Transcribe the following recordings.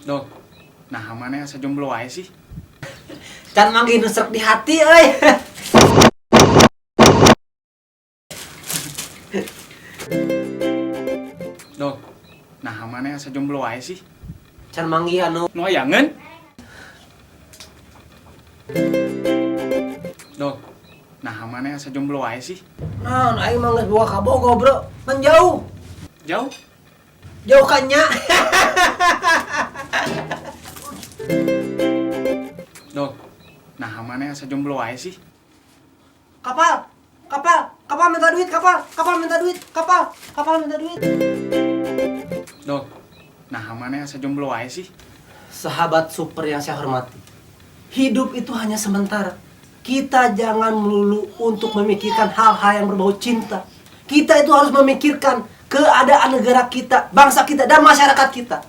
Dok, nah mana asa jomblo aja sih? Can manggih nusrek di hati euy. Dok, nah mana asa jomblo aja sih? Can manggih anu Nu ayangeun? Dok, nah mana asa jomblo aja sih? naon aing mah geus boga ka Bogo, Bro. Kan jauh. Jauh? Jauh kan nya. Dok, nah mana asa jomblo aja sih? Kapal minta duit, kapal minta duit, kapal minta duit. Dok, nah mana asa jomblo aja sih? Sahabat super yang saya hormati, hidup itu hanya sementara. Kita jangan melulu untuk memikirkan hal-hal yang berbau cinta. Kita itu harus memikirkan keadaan negara kita, bangsa kita, dan masyarakat kita.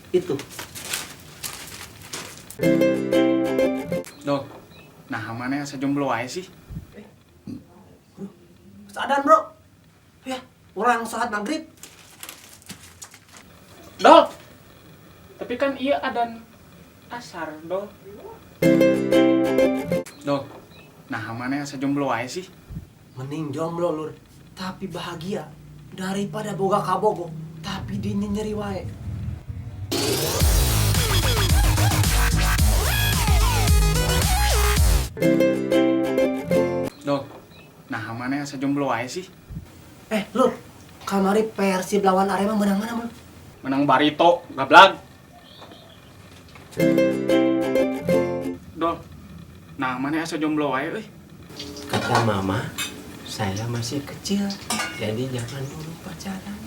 Itu. Dok, nah mana asa jomblo aja sih? Sadan, Bro. Ya, orang salat maghrib. Dok, tapi kan iya adan asar, Dok. Dok, nah mana asa jomblo aja sih? Mending jomblo, Lur, tapi bahagia daripada boga kabogo tapi dinya nyeri wae. Dok, nah mana asa jomblo aja sih? Lur, kamari Persib lawan Arema menang mana, Bro? Menang Barito, gablag. Dok, nah mana asa jomblo aja euy? Kata mama, saya masih kecil, jadi jangan dulu pacaran.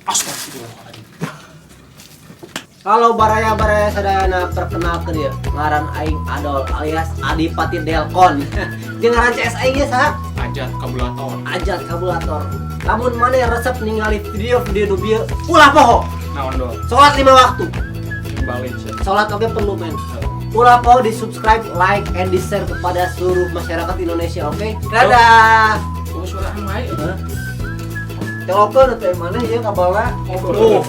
Astagfirullahaladzim. Halo baraya sadayana, perkenalkan ya ngaran aing Adol alias Adipati Delkon. Jeung ngaran CS aing ge saha? Ajat kabulator. Ajat kabulator. Lamun maneh resep ningali video-video nu bieu ulah poho. Naon, Dok? Salat 5 waktu. Balik sih. Salat oge perlu men. Ulah poho di subscribe, like, and di share kepada seluruh masyarakat Indonesia, oke? Dadah. Tunggu suara wae. Telepon atau yang mana ya kabalna? Oh.